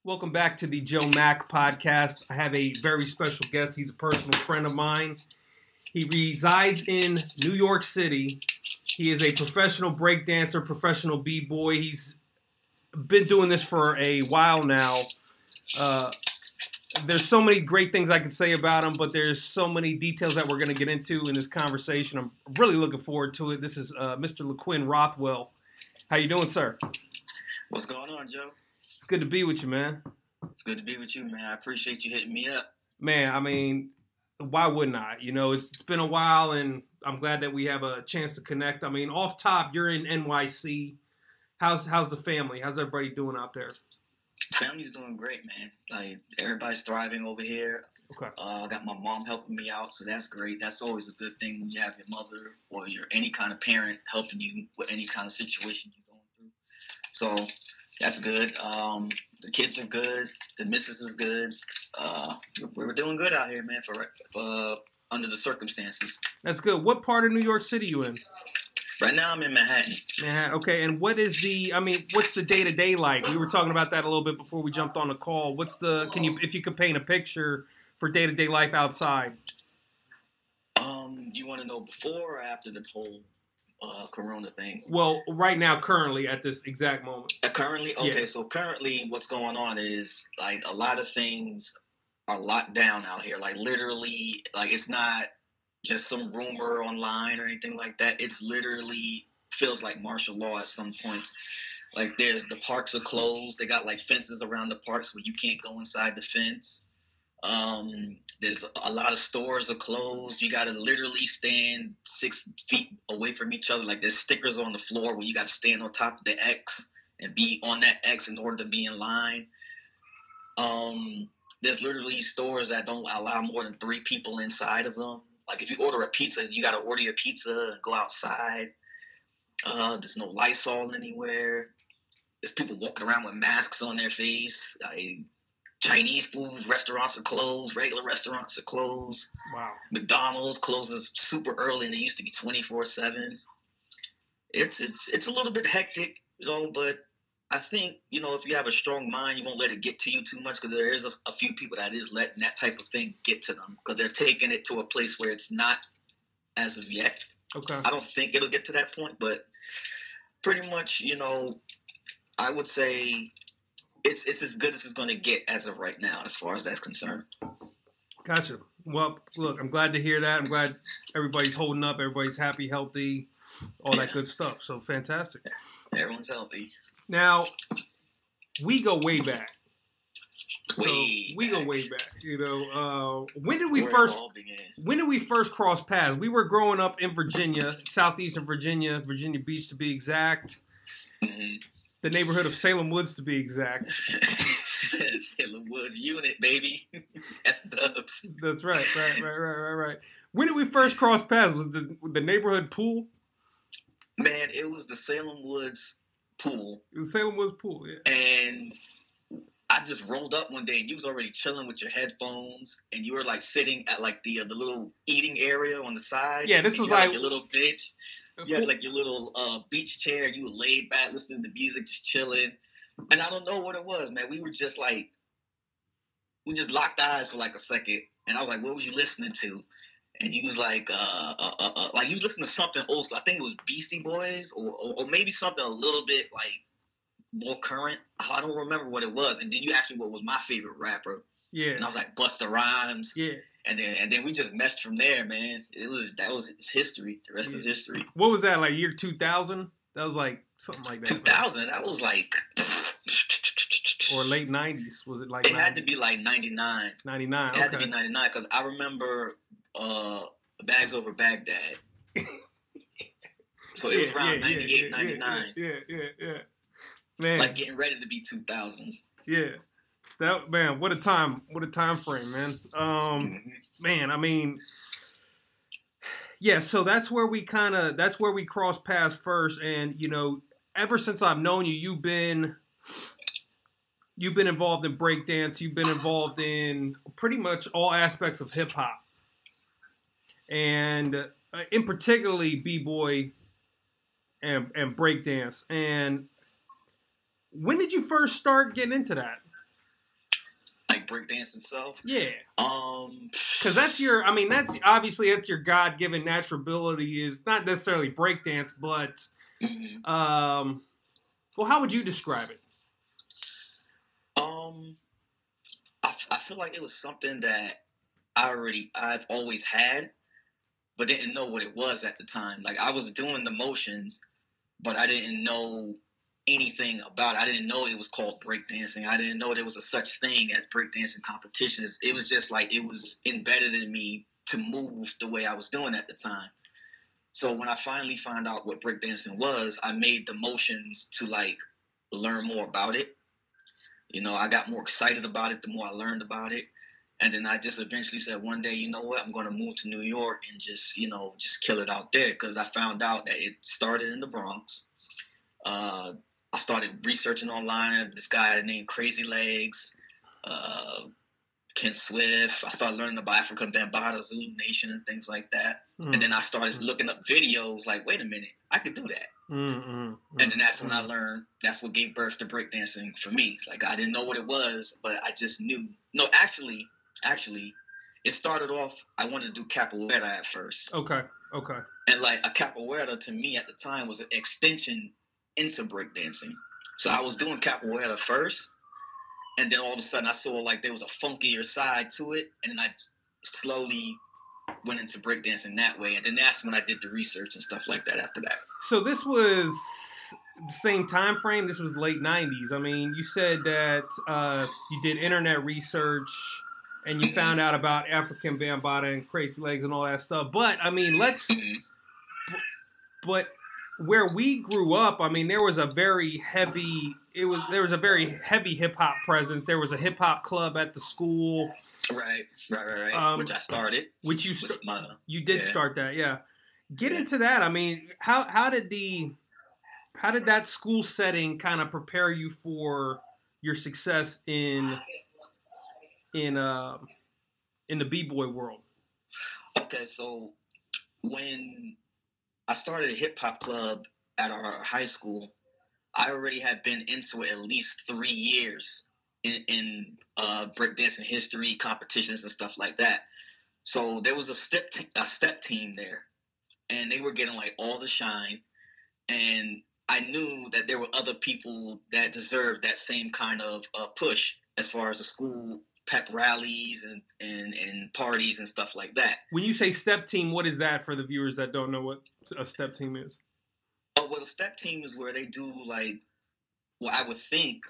Welcome back to the Joe Mac podcast. I have a very special guest. He's a personal friend of mine. He resides in New York City. He is a professional breakdancer, professional b-boy. He's been doing this for a while now. There's so many great things I could say about him, but there's so many details that we're going to get into in this conversation. I'm really looking forward to it. This is Mr. Laquin Rothwell. How you doing, sir? What's going on, Joe? It's good to be with you, man. It's good to be with you, man. I appreciate you hitting me up. Man, I mean, why wouldn't I? You know, it's been a while, and I'm glad that we have a chance to connect. I mean, off top, you're in NYC. How's the family? How's everybody doing out there? Family's doing great, man. Like, everybody's thriving over here. Okay. I got my mom helping me out, so that's great. That's always a good thing when you have your mother or your any kind of parent helping you with any kind of situation you're going through. So that's good. The kids are good. The missus is good. We're doing good out here, man, for under the circumstances. That's good. What part of New York City you in? Right now I'm in Manhattan. Manhattan. Okay, and what's the day-to-day like? We were talking about that a little bit before we jumped on the call. If you could paint a picture for day-to-day life outside? You want to know before or after the whole Corona thing? Well, right now, currently, at this exact moment. Currently? Okay, yeah. So currently what's going on is, like, a lot of things are locked down out here. Like, literally, like, it's not just some rumor online or anything like that. It's literally feels like martial law at some points. Like, the parks are closed. They got, like, fences around the parks where you can't go inside the fence. There's a lot of stores are closed. You got to literally stand 6 feet away from each other. Like, there's stickers on the floor where you got to stand on top of the X and be on that X in order to be in line. There's literally stores that don't allow more than 3 people inside of them. Like, if you order a pizza, you got to order your pizza and go outside. There's no Lysol anywhere. There's people walking around with masks on their face. Chinese food restaurants are closed. Regular restaurants are closed. Wow. McDonald's closes super early, and they used to be 24/7. It's a little bit hectic, but I think, if you have a strong mind, you won't let it get to you too much, because there is a few people that is letting that type of thing get to them, because they're taking it to a place where it's not as of yet. Okay. I don't think it'll get to that point, but pretty much, I would say it's as good as it's going to get as of right now, as far as that's concerned. Gotcha. Well, look, I'm glad to hear that. I'm glad everybody's holding up. Everybody's happy, healthy, all that good stuff. So fantastic. Yeah, everyone's healthy. Now, we go way back. We go way back. When did we first cross paths? We were growing up in Virginia, southeastern Virginia Beach to be exact. Mm-hmm. The neighborhood of Salem Woods to be exact. Salem Woods unit, baby. That's dubs. That's right. When did we first cross paths? Was the neighborhood pool? Man, it was the Salem Woods pool. It was Salem Woods pool, yeah. And I just rolled up one day, and you was already chilling with your headphones, and you were, like, sitting at, like, the little eating area on the side. Yeah, this was like your little bench. You had, like, your little beach chair. You were laid back, listening to music, just chilling. And I don't know what it was, man. We were just, like, we just locked eyes for, like, a second. And I was like, what was you listening to? And he was like you was listening to something old school. I think it was Beastie Boys or maybe something a little bit, like, more current. I don't remember what it was. And then you asked me what was my favorite rapper. Yeah. And I was like, Busta Rhymes. Yeah. And then we just messed from there, man. That was history. The rest is history. What was that, like year 2000? That was like something like that. 2000. That was like or late 90s. Was it like? It had to be like 99. 99. It had to be 99 because I remember Bags Over Baghdad. So it was around 98, 99. Yeah. Man, like getting ready to be 2000s. Yeah. That, man, what a time frame, man. Man, I mean, yeah, so that's where we crossed paths first. And, ever since I've known you, you've been involved in breakdance. You've been involved in pretty much all aspects of hip hop. And in particularly b-boy and breakdance. And when did you first start getting into that? like breakdance itself. Yeah. Because that's your, I mean, that's obviously that's your God-given natural ability is not necessarily breakdance, but, well, how would you describe it? I feel like it was something that I've always had, but didn't know what it was at the time. Like, I was doing the motions, but I didn't know anything about it. I didn't know it was called breakdancing. I didn't know there was a such thing as breakdancing competitions. It was just like it was embedded in me to move the way I was doing at the time. So when I finally found out what breakdancing was, I made the motions to like learn more about it. You know, I got more excited about it the more I learned about it. And then I just eventually said one day, you know what, I'm going to move to New York and just, you know, just kill it out there, because I found out that it started in the Bronx. I started researching online. This guy named Crazy Legs, Ken Swift. I started learning about African Bambaataa, Zulu Nation, and things like that. And then I started looking up videos like, wait a minute, I could do that. And then that's when I learned, that's what gave birth to breakdancing for me. Like, I didn't know what it was, but I just knew. No, actually, it started off, I wanted to do capoeira at first. Okay. And like a capoeira to me at the time was an extension into breakdancing. So I was doing capoeira first, and then all of a sudden I saw like there was a funkier side to it, and then I slowly went into breakdancing that way. And then that's when I did the research and stuff like that after that. So this was the same time frame? This was late 90s. I mean, you said that you did internet research and you found out about African Bambaataa and Crazy Legs and all that stuff. But, I mean, but where we grew up, I mean, there was a very heavy hip-hop presence. There was a hip-hop club at the school. Right. Which I started. Which you did start that, yeah. Get into that. I mean, how did that school setting kind of prepare you for your success in the b-boy world? Okay, so when I started a hip hop club at our high school, I already had been into it at least 3 years in breakdancing history, competitions, and stuff like that. So there was a step team there, and they were getting like all the shine. And I knew that there were other people that deserved that same kind of push as far as the school pep rallies and parties and stuff like that. When you say step team, what is that for the viewers that don't know what a step team is? Oh, well, the step team is where they do like, well, I would think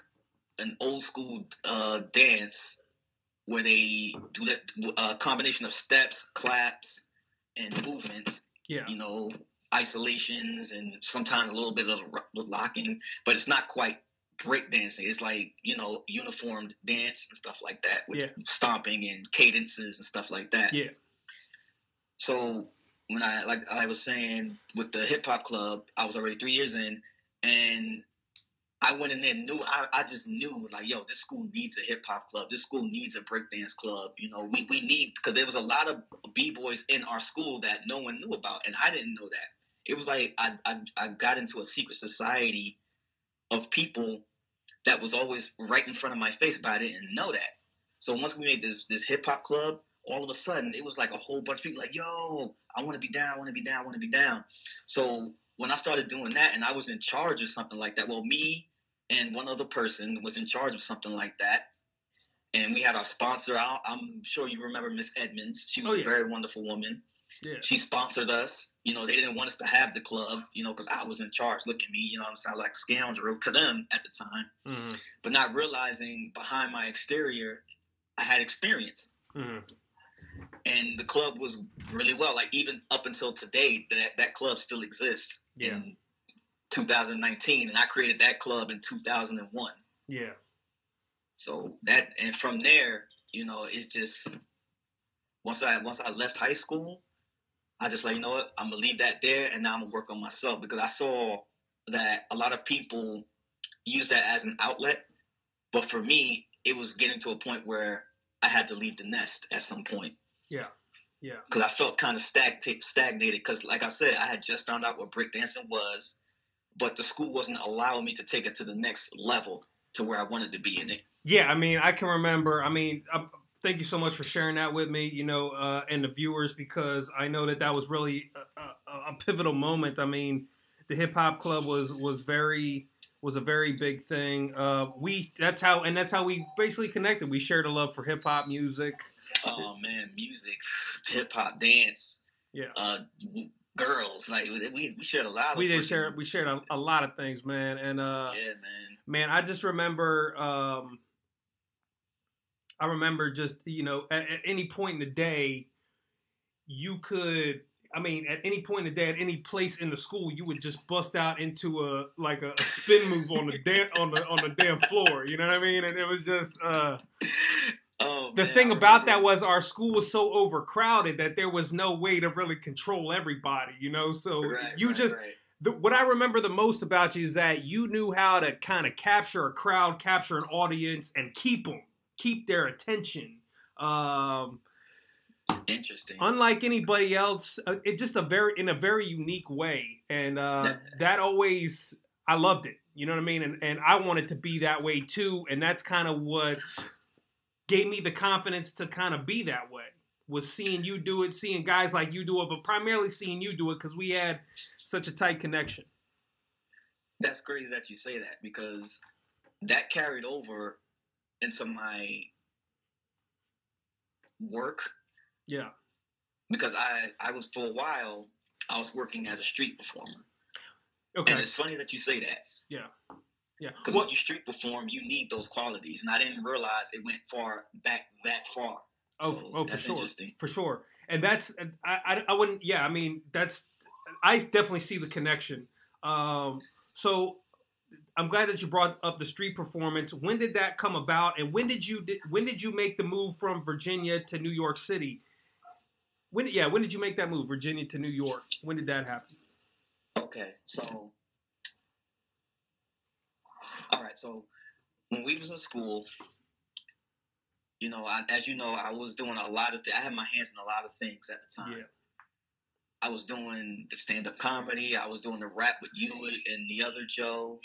an old school dance where they do that combination of steps, claps, and movements. Yeah. You know, isolations and sometimes a little bit of locking, but it's not quite breakdancing. It's like, you know, uniformed dance and stuff like that with stomping and cadences and stuff like that. Yeah. So when I was saying with the hip hop club, I was already 3 years in, and I went in there and I just knew like, yo, this school needs a hip hop club. This school needs a breakdance club. You know, we need, because there was a lot of b-boys in our school that no one knew about, and I didn't know that. It was like I got into a secret society of people that was always right in front of my face, but I didn't know that. So once we made this hip hop club, all of a sudden it was like a whole bunch of people like, yo, I want to be down, I want to be down, I want to be down. So when I started doing that and I was in charge of something like that, well, me and one other person was in charge of something like that. And we had our sponsor. I'm sure you remember Miss Edmonds. She was a very wonderful woman. Yeah. She sponsored us. You know, they didn't want us to have the club, you know, because I was in charge. Look at me, you know, I'm sounding like a scoundrel to them at the time. Mm-hmm. But not realizing behind my exterior, I had experience. Mm-hmm. And the club was really well. Like, even up until today, that club still exists in 2019. And I created that club in 2001. Yeah. So that, and from there, you know, it just, once I left high school, I just like, you know what, I'm going to leave that there, and now I'm going to work on myself, because I saw that a lot of people use that as an outlet. But for me, it was getting to a point where I had to leave the nest at some point. Yeah. Yeah. Because I felt kind of stagnated, because like I said, I had just found out what breakdancing was, but the school wasn't allowing me to take it to the next level. to where I wanted to be in it. Yeah, I mean, I can remember. I mean, thank you so much for sharing that with me, and the viewers, because I know that was really a pivotal moment. I mean, the hip hop club was a very big thing. That's how we basically connected. We shared a love for hip hop music. Oh man, music, hip hop, dance. Yeah. Girls, like we shared a lot. We shared a lot of things, man. And yeah, man, I just remember. I remember just at any point in the day, you could. I mean, at any point in the day, at any place in the school, you would just bust out into a spin move on the damn floor. You know what I mean? And it was just. The thing about that was our school was so overcrowded that there was no way to really control everybody, So what I remember the most about you is that you knew how to kind of capture a crowd, capture an audience, and keep their attention. Interesting. Unlike anybody else, it just in a very unique way, and that always I loved it. You know what I mean? And I wanted to be that way too, and that's kind of what gave me the confidence to kind of be that way, was seeing you do it, seeing guys like you do it, but primarily seeing you do it because we had such a tight connection. That's crazy that you say that, because that carried over into my work. Yeah. Because I was, for a while, I was working as a street performer. Okay. And it's funny that you say that. Yeah. Yeah. Because when you street perform, you need those qualities, and I didn't realize it went that far. For that's sure. Interesting. For sure. And that's I wouldn't. Yeah. I mean, I definitely see the connection. So I'm glad that you brought up the street performance. When did that come about, and when did you make the move from Virginia to New York City? When did you make that move, Virginia to New York? When did that happen? Okay, so. All right, so when we was in school, as you know, I was doing a lot of I had my hands in a lot of things at the time. Yeah. I was doing the stand-up comedy. I was doing the rap with you and the other Joe.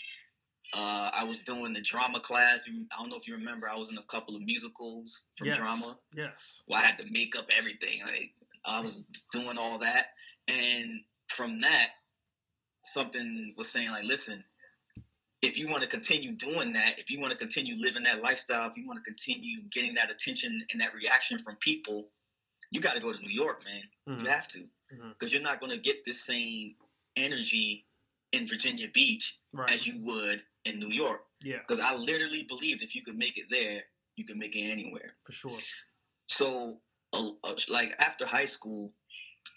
I was doing the drama class. I don't know if you remember, I was in a couple of musicals from drama. Yes. Well, I had to make up everything. Like, I was doing all that. And from that, something was saying, like, listen, if you want to continue doing that, if you want to continue living that lifestyle, if you want to continue getting that attention and that reaction from people, you got to go to New York, man. Mm-hmm. You have to. Because you're not going to get the same energy in Virginia Beach as you would in New York. Yeah. Because I literally believed if you could make it there, you can make it anywhere. For sure. So, like, after high school,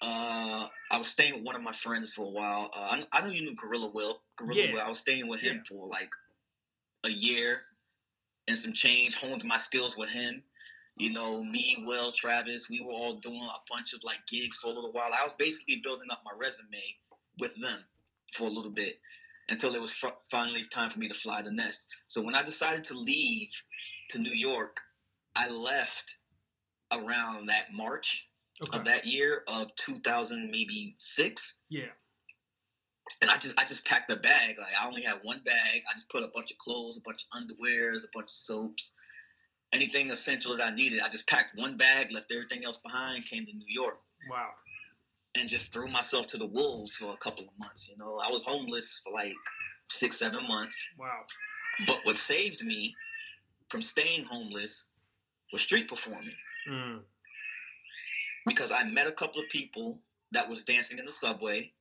I was staying with one of my friends for a while. I know you knew Gorilla Will. Will. I was staying with him for like a year and some change, honed my skills with him. Me, Will, Travis, we were all doing a bunch of like gigs for a little while. I was basically building up my resume with them for a little bit until it was finally time for me to fly the nest. So when I decided to leave to New York, I left around that March of that year of 2006. Yeah. And I just packed a bag. Like, I only had one bag. I just put a bunch of clothes, a bunch of underwears, a bunch of soaps, anything essential that I needed. I just packed one bag, left everything else behind, came to New York. Wow. And just threw myself to the wolves for a couple of months. I was homeless for like 6-7 months. Wow. But what saved me from staying homeless was street performing. Mm. Because I met a couple of people that was dancing in the subway.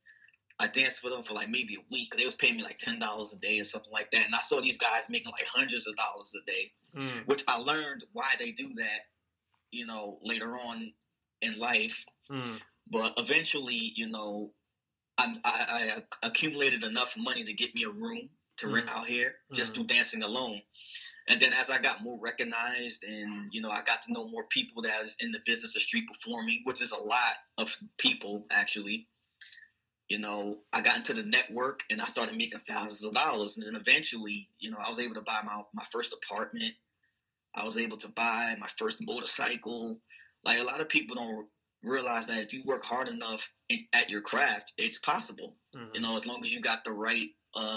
I danced with them for like maybe a week. They was paying me like $10 a day or something like that. And I saw these guys making like hundreds of dollars a day, which I learned why they do that, later on in life. Mm. But eventually, I accumulated enough money to get me a room to rent out here just through dancing alone. And then as I got more recognized and, I got to know more people that is in the business of street performing, which is a lot of people actually, I got into the network and I started making thousands of dollars. And then eventually, I was able to buy my first apartment. I was able to buy my first motorcycle. Like, a lot of people don't realize that if you work hard enough at your craft, it's possible, as long as you got the right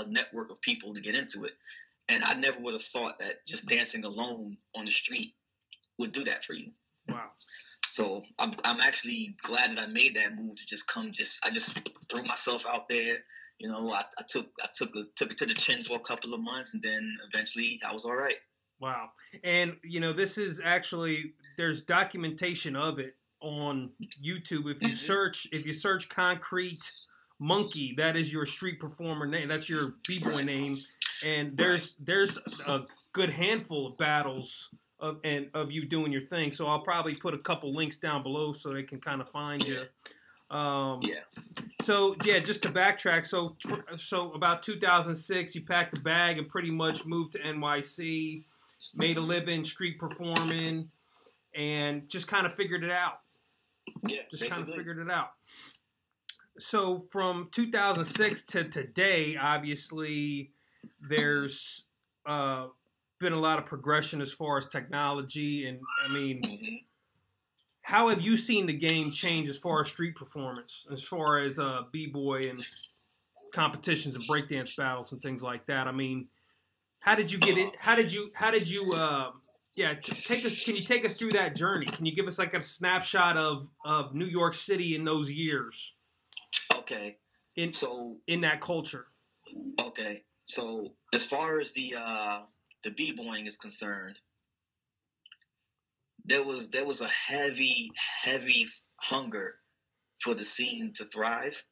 network of people to get into it. And I never would have thought that just dancing alone on the street would do that for you. Wow. So I'm actually glad that I made that move to just come. I just threw myself out there. You know, I took it to the chin for a couple of months, and then eventually I was all right. Wow. And you know, this is actually, there's documentation of it on YouTube. If you search Concrete Monkey, that is your street performer name. That's your b-boy name. And there's a good handful of battles of you doing your thing. So I'll probably put a couple links down below so they can kind of find you. So yeah, just to backtrack. So about 2006, you packed a bag and pretty much moved to NYC, made a living street performing, and just kind of figured it out. Yeah, just kind of figured it out. So from 2006 to today, obviously, there's been a lot of progression as far as technology. And, I mean, how have you seen the game change as far as street performance, as far as b-boy and competitions and breakdance battles and things like that? I mean, how did you get in? Can you take us through that journey? Can you give us like a snapshot of New York City in those years? Okay. In that culture. Okay. So as far as the b-boying is concerned, there was a heavy hunger for the scene to thrive.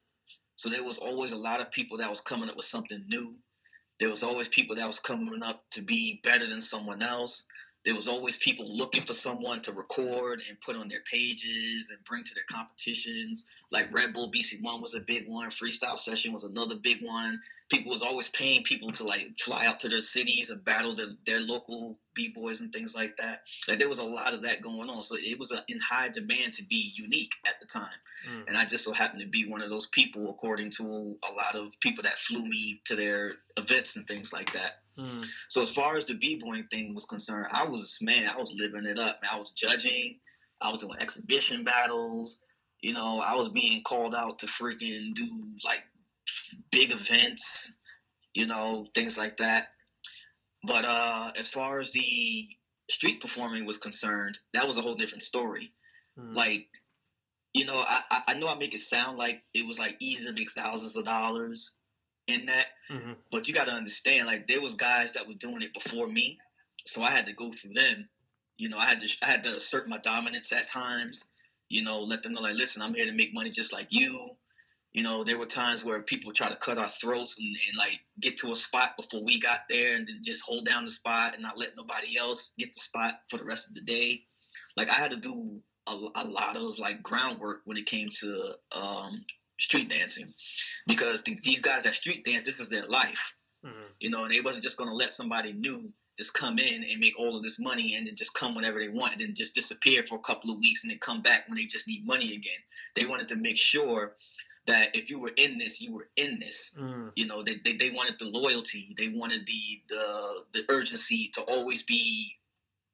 So there was always a lot of people that was coming up with something new. There was always people that was coming up to be better than someone else. There was always people looking for someone to record and put on their pages and bring to their competitions. Like Red Bull BC1 was a big one. Freestyle Session was another big one. People was always paying people to like fly out to their cities and battle their local b-boys and things like that. Like there was a lot of that going on. So it was in high demand to be unique at the time. And I just so happened to be one of those people, according to a lot of people that flew me to their events and things like that. So as far as the b-boying thing was concerned, I was living it up. I was judging. I was doing exhibition battles. You know, I was being called out to freaking do like big events, you know, things like that. But as far as the street performing was concerned, that was a whole different story. Like, you know, I know I make it sound like it was like easy to make thousands of dollars in that, but you got to understand, like there was guys that was doing it before me, so I had to go through them. You know, I had to assert my dominance at times. You know, let them know like, listen, I'm here to make money just like you. You know, there were times where people try to cut our throats and like get to a spot before we got there, and then just hold down the spot and not let nobody else get the spot for the rest of the day. Like I had to do a lot of like groundwork when it came to street dancing, because these guys that street dance, this is their life. You know, and they wasn't just going to let somebody new just come in and make all of this money and then just come whenever they want and then just disappear for a couple of weeks and then come back when they just need money again. They wanted to make sure that if you were in this, you were in this. You know, they wanted the loyalty. They wanted the urgency to always be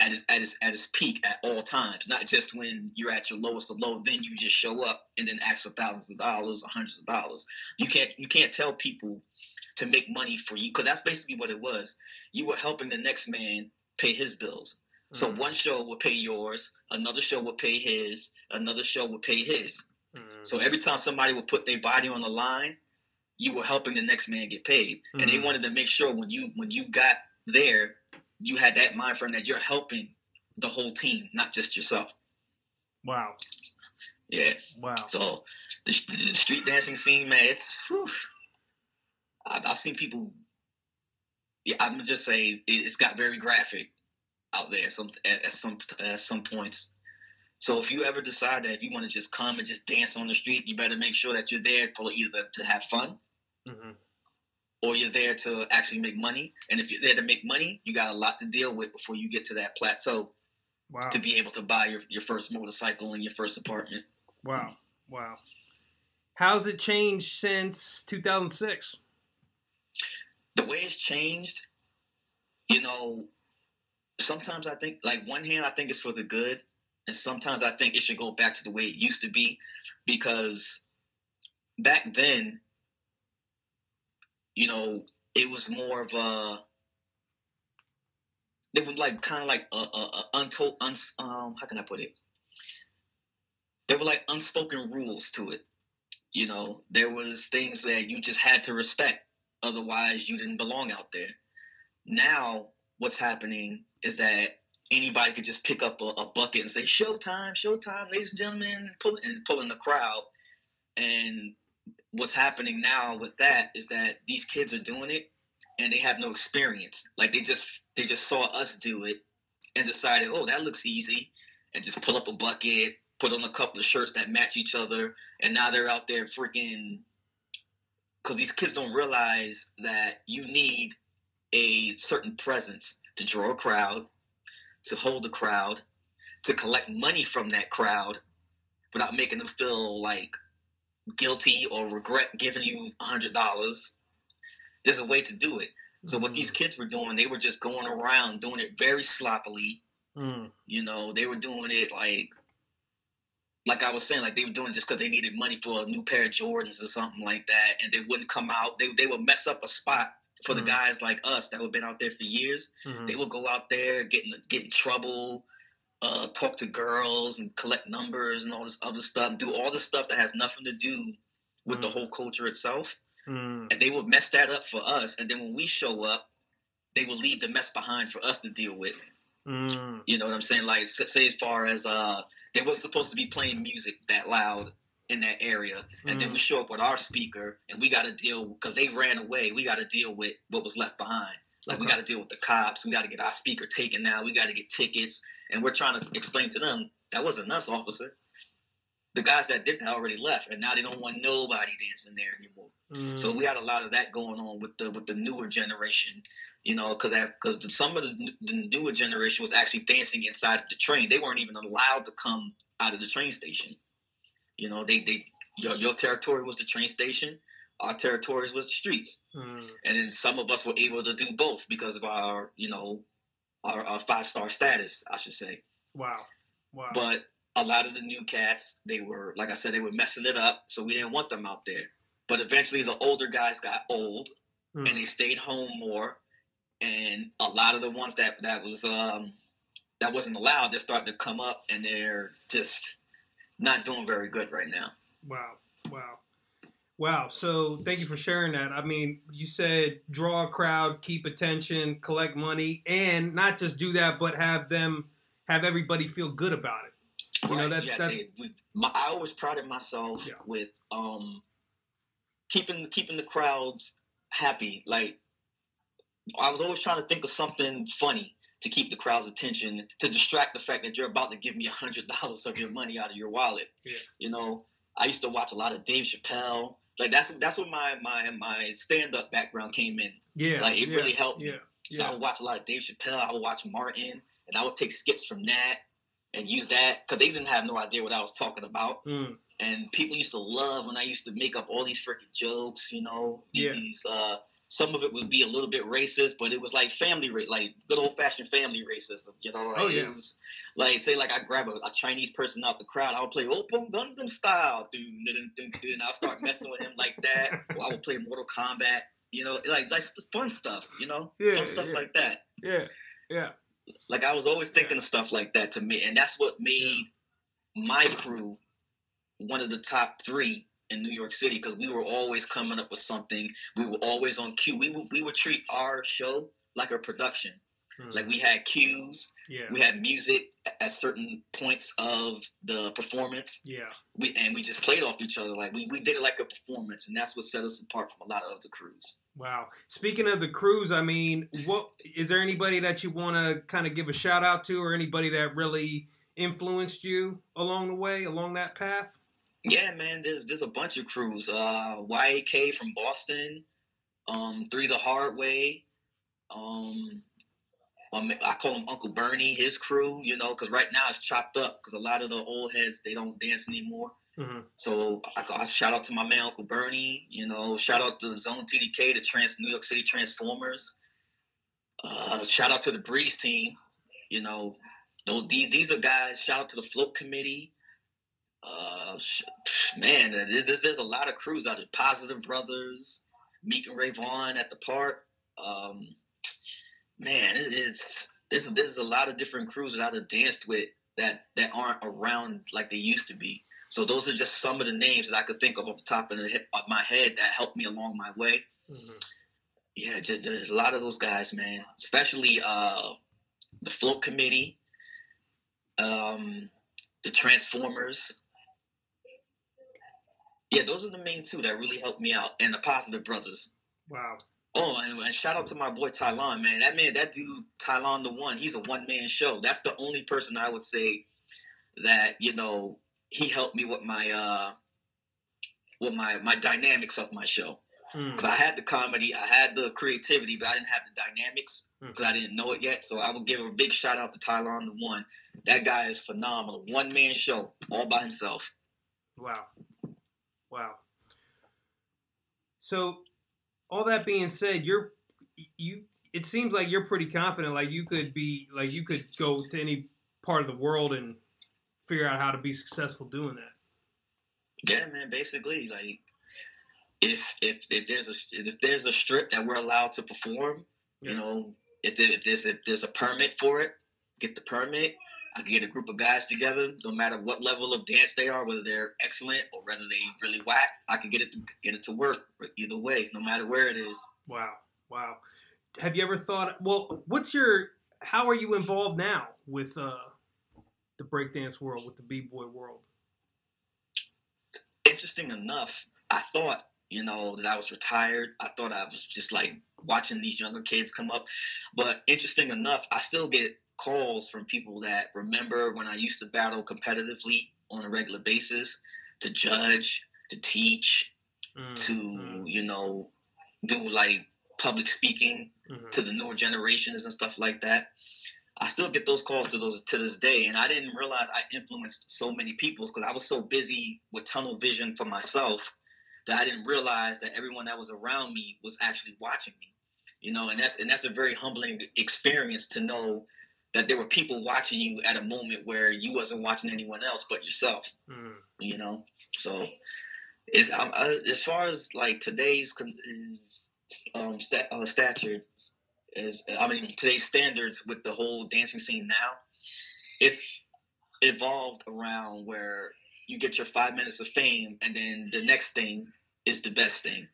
at its peak at all times, not just when you're at your lowest of low, then you just show up and then ask for thousands of dollars or hundreds of dollars. You can't tell people to make money for you, because that's basically what it was. You were helping the next man pay his bills. So one show would pay yours, another show would pay his, another show would pay his. So every time somebody would put their body on the line, you were helping the next man get paid. And they wanted to make sure when you got there, you had that mind frame that you're helping the whole team, not just yourself. Wow. Yeah. Wow. So the street dancing scene, man, it's whew. I've seen people. Yeah, I'm gonna just say it's got very graphic out there at some points. So if you ever decide that if you want to just come and just dance on the street, you better make sure that you're there for either to have fun, or you're there to actually make money. And if you're there to make money, you got a lot to deal with before you get to that plateau. Wow. To be able to buy your first motorcycle and your first apartment. Wow. Wow. How's it changed since 2006? The way it's changed, you know, sometimes I think, like, one hand, I think it's for the good. And sometimes I think it should go back to the way it used to be. Because back then, you know, it was more of a they were like kind of like untold, how can I put it? There were like unspoken rules to it. You know, there was things that you just had to respect, otherwise you didn't belong out there. Now, what's happening is that anybody could just pick up a bucket and say, "Showtime, showtime, ladies and gentlemen," and pull in the crowd. And what's happening now with that is that these kids are doing it and they have no experience. Like they just saw us do it and decided, oh, that looks easy, and just pull up a bucket, put on a couple of shirts that match each other, and now they're out there freaking, because these kids don't realize that you need a certain presence to draw a crowd, to hold the crowd, to collect money from that crowd without making them feel like guilty or regret giving you $100. There's a way to do it. So what these kids were doing, they were just going around doing it very sloppily. You know, they were doing it like I was saying, like they were doing it just because they needed money for a new pair of Jordans or something like that, and they wouldn't come out. They would mess up a spot for the guys like us that have been out there for years. They would go out there, get in trouble, talk to girls and collect numbers and all this other stuff, and do all the stuff that has nothing to do with the whole culture itself. And they would mess that up for us, and then when we show up, they would leave the mess behind for us to deal with. You know what I'm saying? Like, say as far as they wasn't supposed to be playing music that loud in that area, and then we show up with our speaker, and we got to deal, because they ran away, we got to deal with what was left behind. Like, we got to deal with the cops, we got to get our speaker taken out, we got to get tickets, and we're trying to explain to them, that wasn't us, officer. The guys that did that already left, and now they don't want nobody dancing there anymore. So we had a lot of that going on with the newer generation, you know, because some of the newer generation was actually dancing inside of the train. They weren't even allowed to come out of the train station. You know, your territory was the train station, our territories was the streets, and then some of us were able to do both because of our, you know, our 5-star status, I should say. Wow. But a lot of the new cats, they were, like I said, they were messing it up, so we didn't want them out there. But eventually the older guys got old, and they stayed home more. And a lot of the ones that wasn't allowed, they're starting to come up, and they're just not doing very good right now. Wow. So thank you for sharing that. I mean, you said draw a crowd, keep attention, collect money, and not just do that, but have everybody feel good about it. You know, that's. I always prided myself with keeping the crowds happy. Like, I was always trying to think of something funny to keep the crowd's attention, to distract the fact that you're about to give me $100 of your money out of your wallet. You know, I used to watch a lot of Dave Chappelle. Like, that's where my stand-up background came in. Like, it really helped me. So I would watch a lot of Dave Chappelle. I would watch Martin, and I would take skits from that and use that, because they didn't have no idea what I was talking about. And people used to love when I used to make up all these freaking jokes, you know. These some of it would be a little bit racist, but it was like like good old-fashioned family racism, you know. Like, it was like, say, like I grab a Chinese person out the crowd, I would play Open Gundam Style, and I'll start messing with him like that. Or I would play Mortal Kombat, you know, like fun stuff, you know, fun stuff like that. Like, I was always thinking of stuff like that to me, and that's what made my crew one of the top 3 in New York City, because we were always coming up with something. We were always on cue. We would treat our show like a production. Like, we had cues. We had music at certain points of the performance. We just played off each other. Like, we did it like a performance, and that's what set us apart from a lot of other crews. Wow. Speaking of the crews, I mean, what is there anybody that you want to kind of give a shout out to, or anybody that really influenced you along the way, along that path? Yeah, man, there's a bunch of crews. YAK from Boston, 3 the Hard Way. I call him Uncle Bernie, his crew, you know, because right now it's chopped up because a lot of the old heads, they don't dance anymore. So I shout out to my man Uncle Bernie, you know, shout out to Zone TDK, the New York City Transformers. Shout out to the Breeze team, you know. These are guys. Shout out to the Float Committee. Man, there's a lot of crews out there. Positive Brothers, Meek and Ray Vaughn at the park. Man, it's there's a lot of different crews that I've danced with that aren't around like they used to be. So those are just some of the names that I could think of off the top of my head that helped me along my way. Mm-hmm. Yeah, just there's a lot of those guys, man. Especially the float committee, the Transformers. Yeah, those are the main two that really helped me out, and the Positive Brothers. Wow. Oh, and shout out to my boy Tylon, man. That dude, Tylon the One, he's a one-man show. That's the only person I would say that, you know, he helped me with my dynamics of my show. Because I had the comedy, I had the creativity, but I didn't have the dynamics because I didn't know it yet. So I would give a big shout out to Tylon the One. That guy is phenomenal. One-man show, all by himself. Wow. So, all that being said, it seems like you're pretty confident. Like you could go to any part of the world and figure out how to be successful doing that. Yeah, man. Basically, like if there's a strip that we're allowed to perform, you know, if there's a permit for it, get the permit. I can get a group of guys together, no matter what level of dance they are, whether they're excellent or whether they really whack. I can get it to work either way, no matter where it is. Wow. Have you ever thought? Well, how are you involved now with the breakdance world, with the b-boy world? Interesting enough, I thought, you know, that I was retired. I thought I was just like watching these younger kids come up. But interesting enough, I still get calls from people that remember when I used to battle competitively on a regular basis, to judge, to teach, to, you know, do like public speaking to the newer generations and stuff like that. I still get those calls to this day, and I didn't realize I influenced so many people because I was so busy with tunnel vision for myself that I didn't realize that everyone that was around me was actually watching me. You know, and that's a very humbling experience to know that there were people watching you at a moment where you wasn't watching anyone else but yourself. You know, so it's as far as like today's stature is, I mean, today's standards with the whole dancing scene now, it's evolved around where you get your 5 minutes of fame and then the next thing is the best thing.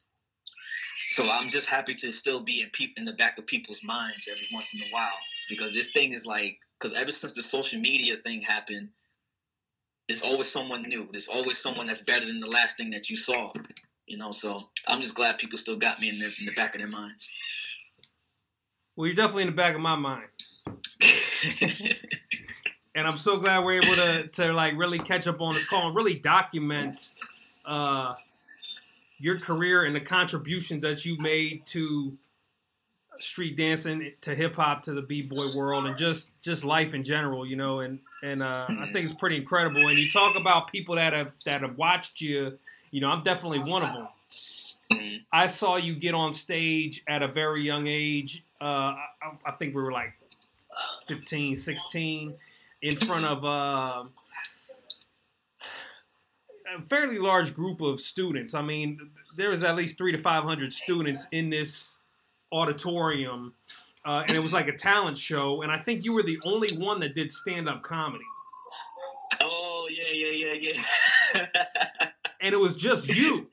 So I'm just happy to still be in the back of people's minds every once in a while, because this thing is like, because ever since the social media thing happened, there's always someone new. There's always someone that's better than the last thing that you saw, you know. So I'm just glad people still got me in the back of their minds. Well, you're definitely in the back of my mind. And I'm so glad we're able to like really catch up on this call and really document your career and the contributions that you made to street dancing, to hip hop, to the b-boy world, and just life in general, you know. And I think it's pretty incredible. And you talk about people that have watched you. You know, I'm definitely one of them. I saw you get on stage at a very young age. I think we were like 15, 16, in front of a fairly large group of students. I mean, there was at least 300 to 500 students in this auditorium, and it was like a talent show. And I think you were the only one that did stand-up comedy. Oh, yeah. And it was just you.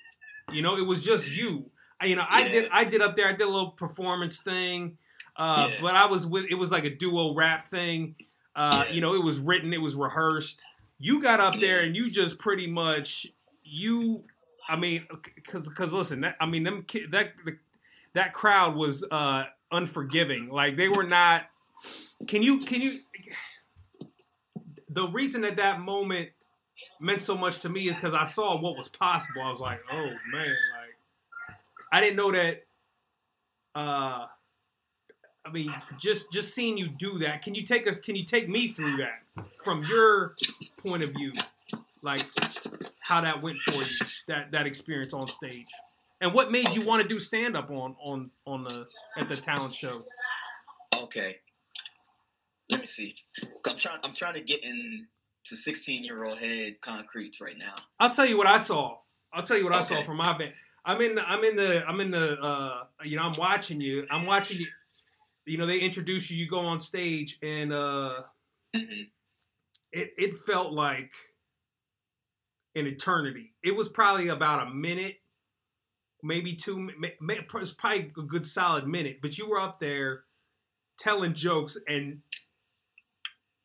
You know, it was just you. I did up there. I did a little performance thing, but it was like a duo rap thing. You know, it was written, it was rehearsed. You got up there and you just pretty much because listen, that crowd was unforgiving. Like they were not. Can you? The reason that moment meant so much to me is because I saw what was possible. I was like, oh man, like I didn't know that. I mean, just seeing you do that. Can you take me through that from your point of view, like how that went for you, that experience on stage, and what made you want to do stand up at the talent show? Okay, let me see. I'm trying to get into 16-year-old head concretes right now. I'll tell you what I saw. I saw from my band. I'm in the. You know, I'm watching you. you know, they introduce you, you go on stage, and it felt like an eternity. It was probably about a minute, maybe two. It was probably a good solid minute. But you were up there telling jokes, and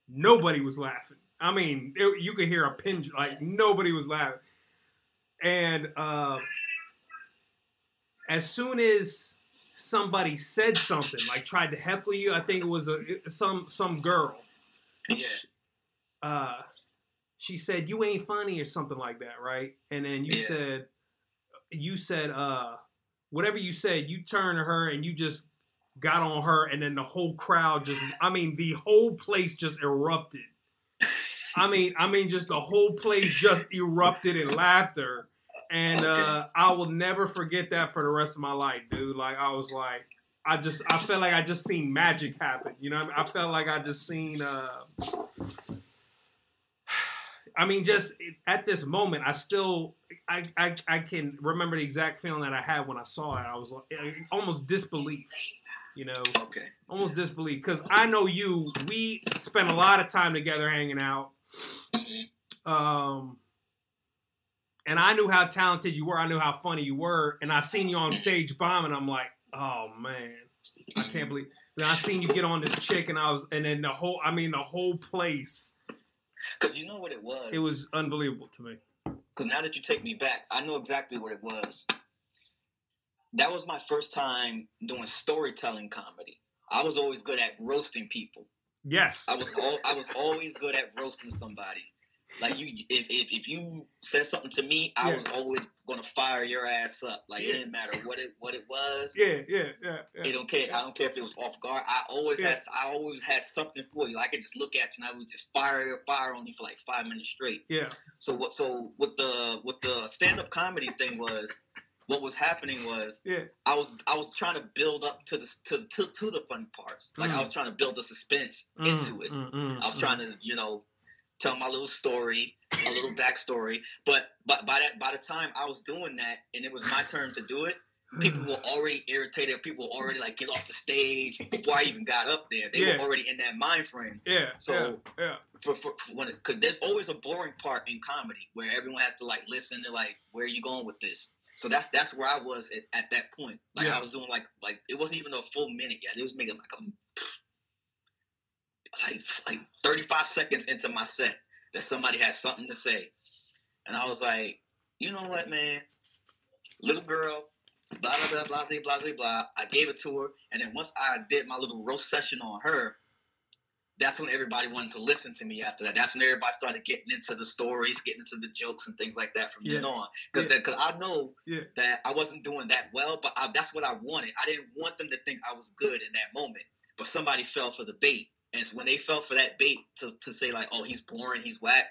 nobody was laughing. I mean, you could hear a pin, like nobody was laughing. And as soon as somebody said something, like tried to heckle you, I think it was some girl. Yeah. She said, "You ain't funny," or something like that, right? And then you said, whatever you said, you turned to her and you just got on her, and then the whole crowd the whole place just erupted. I mean, just the whole place just erupted in laughter. And I will never forget that for the rest of my life, dude. Like, I was like, I felt like I just seen magic happen. You know what I mean? I felt like I just seen, just at this moment, I can remember the exact feeling that I had when I saw it. I was like, almost disbelief, you know? Okay. Almost disbelief. Because I know we spent a lot of time together hanging out. And I knew how talented you were. I knew how funny you were. And I seen you on stage bombing. I'm like, oh man, I can't believe. Then I seen you get on this chick, and then the whole place. Because you know what it was? It was unbelievable to me. Because now that you take me back, I know exactly what it was. That was my first time doing storytelling comedy. I was always good at roasting people. Yes. I was always good at roasting somebody. Like, if you said something to me, I was always gonna fire your ass up. Like, it didn't matter what it was. Yeah. It don't care. I don't care if it was off guard. I always had something for you. I could just look at you and I would just fire on you for like 5 minutes straight. Yeah. So what the stand up comedy thing was, what was happening was, I was trying to build up to the funny parts. Like, I was trying to build the suspense into it. I was trying to, tell my little story, a little backstory. But by the time I was doing that and it was my turn to do it, people were already irritated. People were already like, get off the stage before I even got up there. They were already in that mind frame. Yeah. So because there's always a boring part in comedy where everyone has to like listen to like, where are you going with this? So that's where I was at that point. Like, I was doing like it wasn't even a full minute yet. It was making like 35 seconds into my set that somebody had something to say. And I was like, you know what, man? Little girl, blah, blah, blah, blah, blah, blah, blah. I gave it to her. And then once I did my little roast session on her, that's when everybody wanted to listen to me after that. That's when everybody started getting into the stories, getting into the jokes and things like that from then on. Because I know that I wasn't doing that well, but that's what I wanted. I didn't want them to think I was good in that moment. But somebody fell for the bait. And when they fell for that bait to say like, oh, he's boring, he's whack,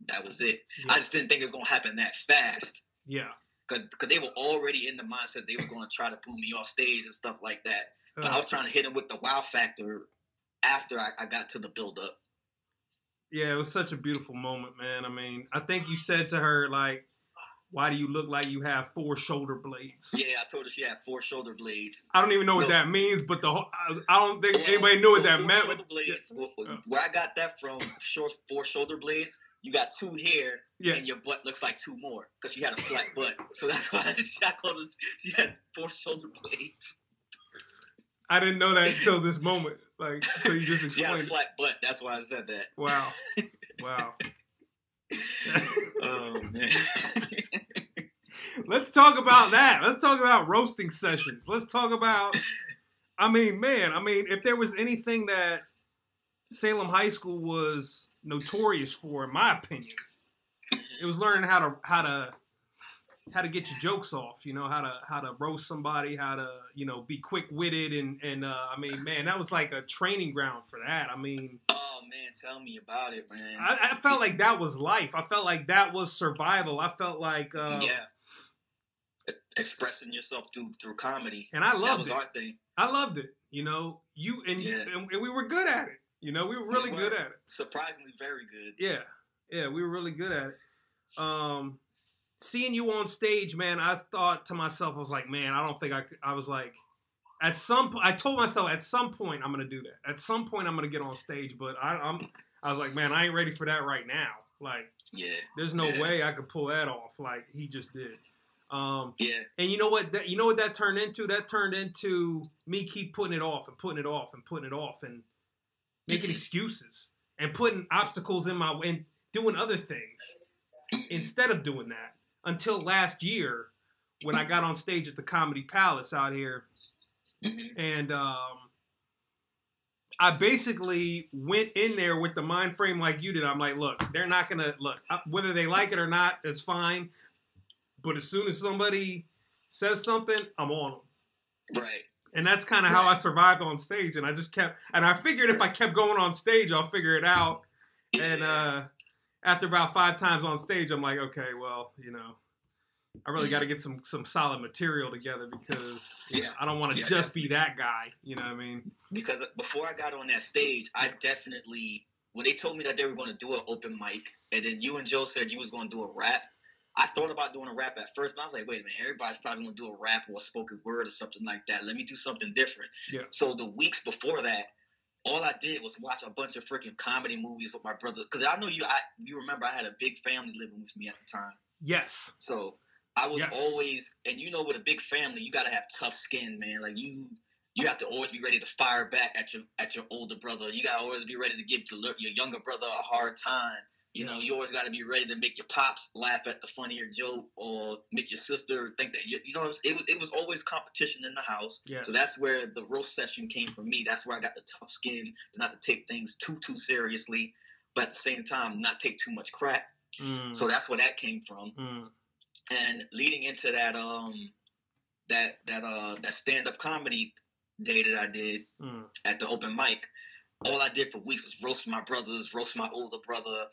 that was it. Yeah. I just didn't think it was going to happen that fast. Yeah. Because they were already in the mindset they were going to try to boo me off stage and stuff like that. But I was trying to hit him with the wow factor after I got to the build-up. Yeah, it was such a beautiful moment, man. I mean, I think you said to her, like, why do you look like you have 4 shoulder blades? Yeah, I told her she had 4 shoulder blades. I don't even know what that means, but I don't think anybody knew what that meant. Shoulder blades. Where I got that from, 4 shoulder blades, you got 2 here, and your butt looks like 2 more because she had a flat butt. So that's why I called her, she had 4 shoulder blades. I didn't know that until this moment. Like, so you just explained. She had a flat butt. That's why I said that. Wow. Oh, man. Let's talk about that. Let's talk about roasting sessions. Let's talk about, if there was anything that Salem High School was notorious for, in my opinion, it was learning how to get your jokes off, how to roast somebody, how to, be quick-witted, and that was like a training ground for that. Oh, man, tell me about it, man. I felt like that was life. I felt like that was survival. I felt like... expressing yourself through comedy. And I loved it. That was our thing. I loved it. And we were good at it. We were really good at it. Surprisingly very good. Yeah, we were really good at it. Seeing you on stage, man, I thought to myself, I was like, man, I don't think I was like, I told myself at some point I'm gonna do that. At some point I'm gonna get on stage, but I was like, man, I ain't ready for that right now. Like, there's no way I could pull that off. Like he just did. And you know what? That turned into? That turned into me keep putting it off and putting it off and putting it off and making excuses and putting obstacles in my way and doing other things instead of doing that until last year when I got on stage at the Comedy Palace out here. And I basically went in there with the mind frame like you did. I'm like, look, they're not going to, whether they like it or not, it's fine. But as soon as somebody says something, I'm on them. Right. And that's kind of how I survived on stage. And I just kept, and I figured if I kept going on stage, I'll figure it out. And after about 5 times on stage, I'm like, okay, well, I really got to get some solid material together because I don't want to just be that guy. You know what I mean? Because before I got on that stage, I definitely, when they told me that they were going to do an open mic, and then you and Joe said you was going to do a rap, I thought about doing a rap at first, but I was like, wait a minute, everybody's probably going to do a rap or a spoken word or something like that. Let me do something different. Yeah. So the weeks before that, all I did was watch a bunch of freaking comedy movies with my brother. Because I know you remember I had a big family living with me at the time. Yes. So I was always, and with a big family, you got to have tough skin, man. Like you have to always be ready to fire back at your older brother. You got to always be ready to give your younger brother a hard time. You always got to be ready to make your pops laugh at the funnier joke or make your sister think that it was always competition in the house. Yes. So that's where the roast session came from me. That's where I got the tough skin to not to take things too seriously, but at the same time not take too much crap. So that's where that came from. And leading into that that stand-up comedy day that I did at the open mic, all I did for weeks was roast my brothers, roast my older brother.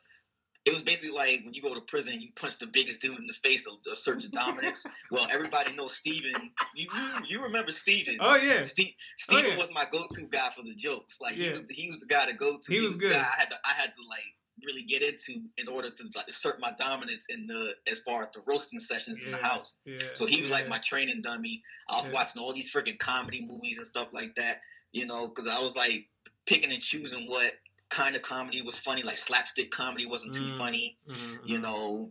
It was basically like when you go to prison, you punch the biggest dude in the face to assert your dominance. Well, everybody knows Steven. You remember Steven. Oh, yeah. Steven was my go-to guy for the jokes. Like, he was the guy to go to. He was good. The guy I had to really get into in order to assert my dominance as far as the roasting sessions in the house. Yeah. So he was like my training dummy. I was watching all these freaking comedy movies and stuff like that, because I was like picking and choosing what kind of comedy was funny. Like slapstick comedy wasn't too funny.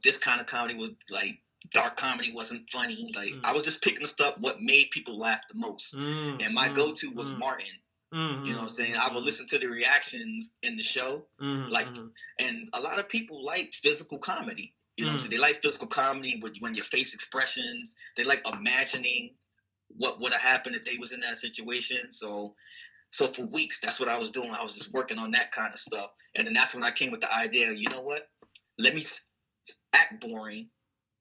This kind of comedy was like dark comedy wasn't funny. Like I was just picking stuff what made people laugh the most. And my go-to was Martin. You know what I'm saying? I would listen to the reactions in the show. And a lot of people like physical comedy. You know what I'm saying? They like physical comedy when your face expressions. They like imagining what would have happened if they was in that situation. So for weeks, that's what I was doing. I was just working on that kind of stuff. And then that's when I came with the idea, you know what? Let me act boring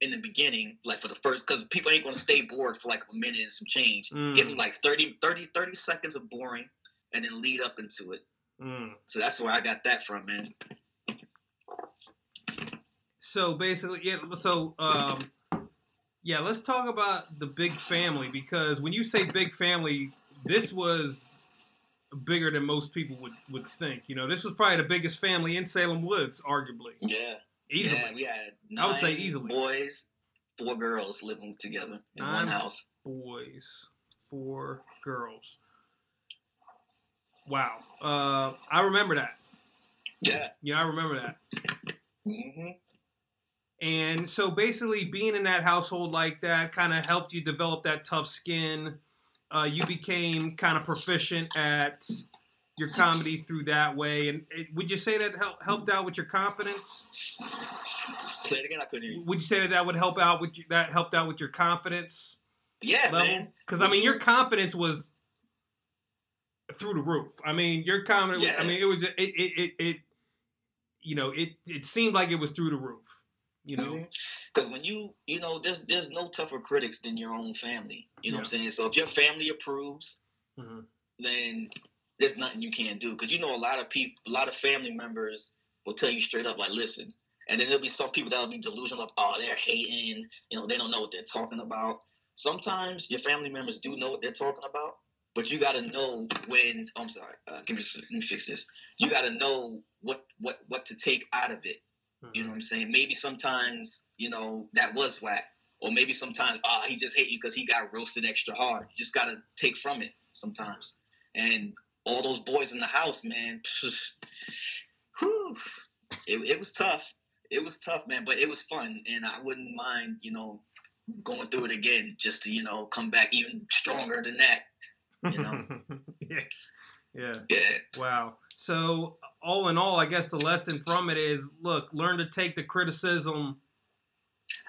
in the beginning, like for the first, because people ain't going to stay bored for like a minute and some change. Give them like 30 seconds of boring and then lead up into it. So that's where I got that from, man. So basically, let's talk about the big family, because when you say big family, this was bigger than most people would think. This was probably the biggest family in Salem Woods, arguably. Yeah. Easily. Yeah, we had 9 I would say easily. boys, 4 girls living together in 9 one house. Boys, 4 girls. Wow. I remember that. Yeah. Yeah, I remember that. And so basically being in that household like that kind of helped you develop that tough skin. You became kind of proficient at your comedy through that way. And would you say that helped out with your confidence? Say it again, I couldn't hear you. Would you say that would help out with that helped out with your confidence? Yeah, level? Man. Because your confidence was through the roof. Your confidence. Yeah. It was it seemed like it was through the roof. Because when there's no tougher critics than your own family. You know what I'm saying? So if your family approves, then there's nothing you can't do. Because a lot of family members will tell you straight up, like, listen. And then there'll be some people that'll be delusional of, oh, they're hating. They don't know what they're talking about. Sometimes your family members do know what they're talking about, but you got to know when. I'm sorry. Let me fix this. You got to know what to take out of it. You know what I'm saying? Maybe sometimes, that was whack. Or maybe sometimes, he just hate you because he got roasted extra hard. You just got to take from it. sometimes. And all those boys in the house, man, whew, it was tough. It was tough, man, but it was fun, and I wouldn't mind, going through it again just to, come back even stronger than that, Yeah. Yeah. Yeah. Wow. So all in all, I guess the lesson from it is, look, learn to take the criticism.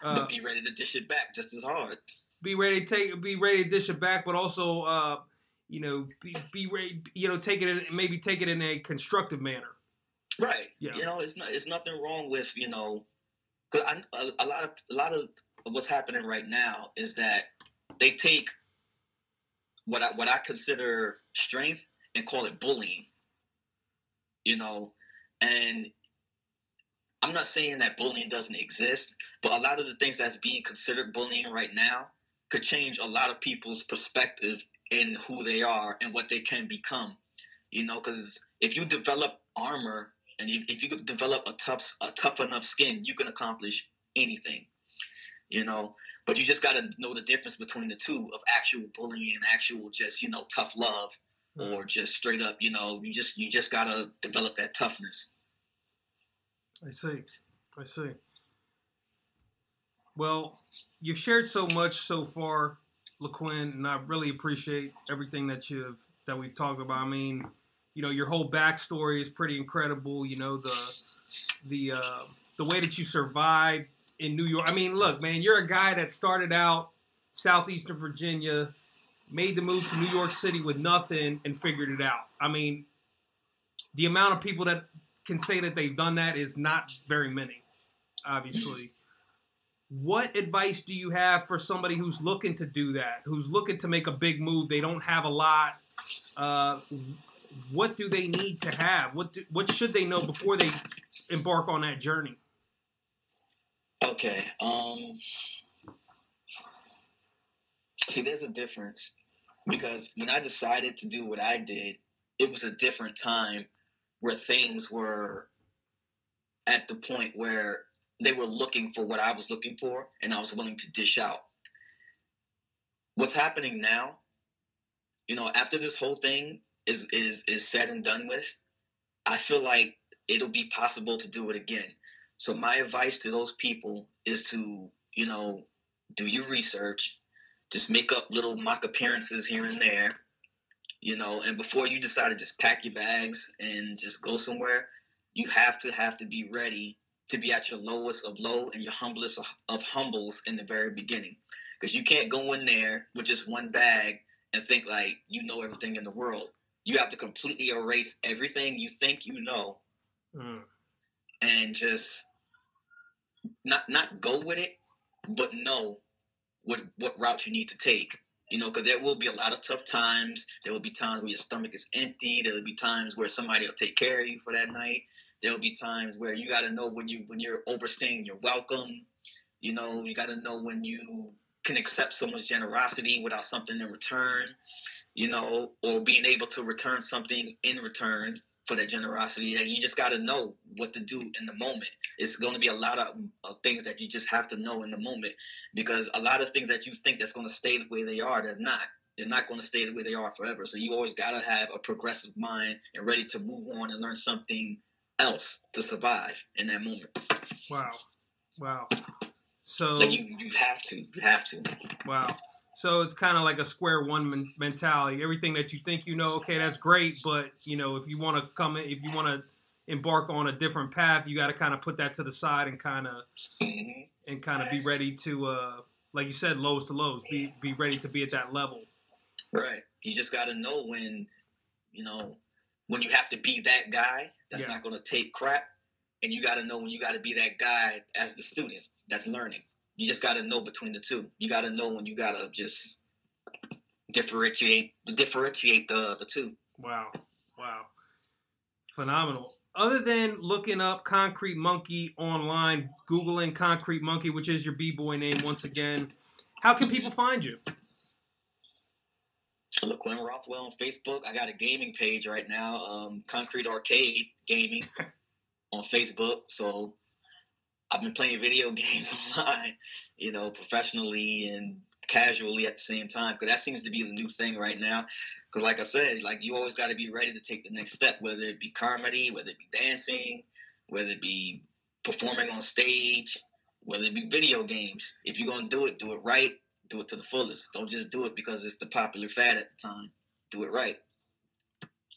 But be ready to dish it back just as hard. Be ready to dish it back, but also, be ready, take it in a constructive manner. Right. Yeah. It's nothing wrong with, because a lot of what's happening right now is that they take what I consider strength and call it bullying. And I'm not saying that bullying doesn't exist, but a lot of the things that's being considered bullying right now could change a lot of people's perspective in who they are and what they can become. Because if you develop armor and if you develop a tough enough skin, you can accomplish anything. But you just got to know the difference between the two of actual bullying and actual just tough love, or just straight up you just got to develop that toughness. I see. Well, you've shared so much so far, Laquin, and I really appreciate everything that we've talked about. I mean, your whole backstory is pretty incredible. The way that you survived in New York. I mean, look, man, you're a guy that started out southeastern Virginia, made the move to New York City with nothing, and figured it out. I mean, the amount of people that can say that they've done that is not very many, obviously. What advice do you have for somebody who's looking to do that, who's looking to make a big move? They don't have a lot. What do they need to have? What should they know before they embark on that journey? Okay. See, there's a difference, because when I decided to do what I did, it was a different time where things were at the point where they were looking for what I was looking for, and I was willing to dish out. What's happening now, after this whole thing is said and done with, I feel like it'll be possible to do it again. So my advice to those people is to, do your research, just make up little mock appearances here and there, and before you decide to just pack your bags and just go somewhere, you have to be ready to be at your lowest of low and your humblest of humbles in the very beginning. Because you can't go in there with just one bag and think like you know everything in the world. You have to completely erase everything you think you know, and just not go with it, but know what route you need to take. Because there will be a lot of tough times. There will be times where your stomach is empty. There will be times where somebody will take care of you for that night. There will be times where you got to know when you're overstaying your welcome. You got to know when you can accept someone's generosity without something in return, or being able to return something in return for that generosity. And you just got to know what to do in the moment. It's going to be a lot of things that you just have to know in the moment, because a lot of things that you think that's going to stay the way they are, they're not. They're not going to stay the way they are forever. So you always got to have a progressive mind and ready to move on and learn something else to survive in that moment. Wow. So like you have to. Wow. So it's kind of like a square one mentality. Everything that you think okay, that's great, but if you want to embark on a different path, you got to kind of put that to the side and kind of be ready to, like you said, lows to lows. Be ready to be at that level. Right. You just got to know when you have to be that guy that's not going to take crap, and you got to know when you got to be that guy as the student that's learning. You just got to know between the two. You got to know when you got to just differentiate the two. Wow. Phenomenal. Other than looking up Concrete Monkey online, Googling Concrete Monkey, which is your B-boy name once again, how can people find you? Laquin Rothwell on Facebook. I got a gaming page right now, Concrete Arcade Gaming on Facebook. So I've been playing video games online, professionally and casually at the same time, because that seems to be the new thing right now. Because like I said, like you always got to be ready to take the next step, whether it be comedy, whether it be dancing, whether it be performing on stage, whether it be video games. If you're going to do it right, do it to the fullest. Don't just do it because it's the popular fad at the time. Do it right.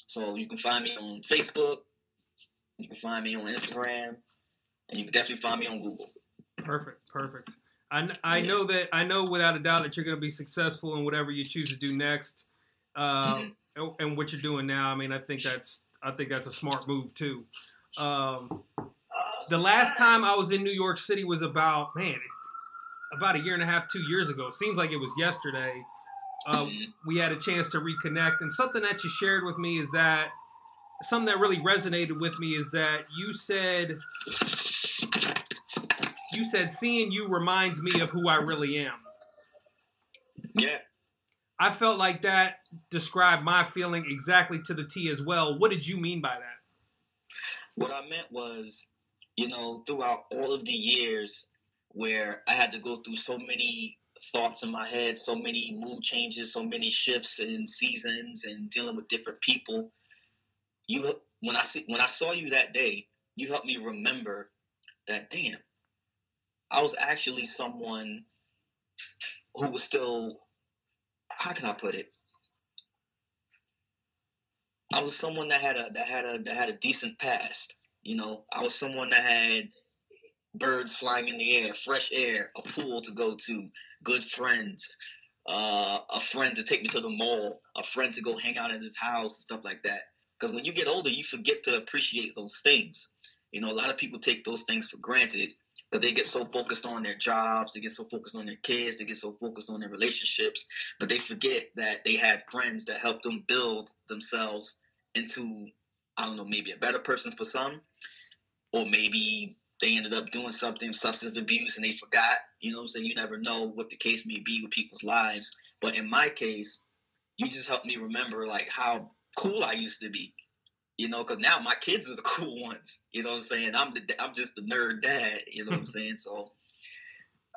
So you can find me on Facebook, you can find me on Instagram, and you can definitely find me on Google. Perfect. I know without a doubt that you're going to be successful in whatever you choose to do next. And what you're doing now, I mean, I think that's a smart move too. The last time I was in New York City was about a year and a half, 2 years ago. It seems like it was yesterday. We had a chance to reconnect, and something that you shared with me is that something that really resonated with me is that you said seeing you reminds me of who I really am. Yeah. I felt like that described my feeling exactly to the T as well. What did you mean by that? What I meant was, throughout all of the years where I had to go through so many thoughts in my head, so many mood changes, so many shifts in seasons and dealing with different people, when I saw you that day, you helped me remember that, damn, I was actually someone who was still, how can I put it? I was someone that had a decent past. I was someone that had birds flying in the air, fresh air, a pool to go to, good friends, a friend to take me to the mall, a friend to go hang out at his house and stuff like that. Because when you get older, you forget to appreciate those things. A lot of people take those things for granted because they get so focused on their jobs, they get so focused on their kids, they get so focused on their relationships, but they forget that they had friends that helped them build themselves into, I don't know, maybe a better person for some, or maybe they ended up doing something, substance abuse, and they forgot. You never know what the case may be with people's lives. But in my case, you just helped me remember, like, how cool I used to be. Because now my kids are the cool ones. I'm just the nerd dad. You know what I'm saying? So,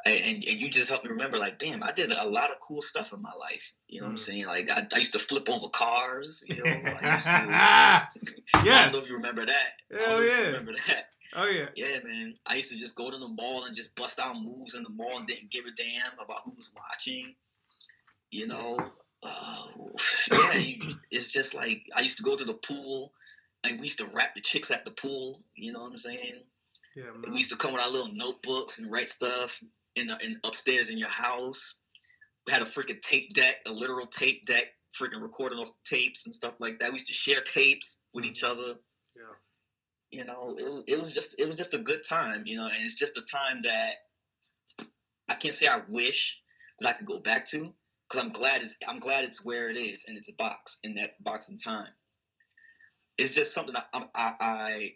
and you just helped me remember, like, damn, I did a lot of cool stuff in my life. You know what I'm saying? Like, I used to flip over cars. I used to. Yes. I don't know if you remember that. Hell yeah. Remember that. Oh yeah. Yeah, man. I used to just go to the mall and just bust out moves in the mall and didn't give a damn about who was watching. It's just like I used to go to the pool and we used to rap the chicks at the pool. You know what I'm saying? Yeah, man. We used to come with our little notebooks and write stuff in upstairs in your house. We had a freaking tape deck, a literal tape deck, freaking recording off tapes and stuff like that. We used to share tapes with each other. Yeah. It was just a good time, and it's just a time that I can't say I wish that I could go back to, because I'm glad it's where it is, and it's in that box in time. It's just something that I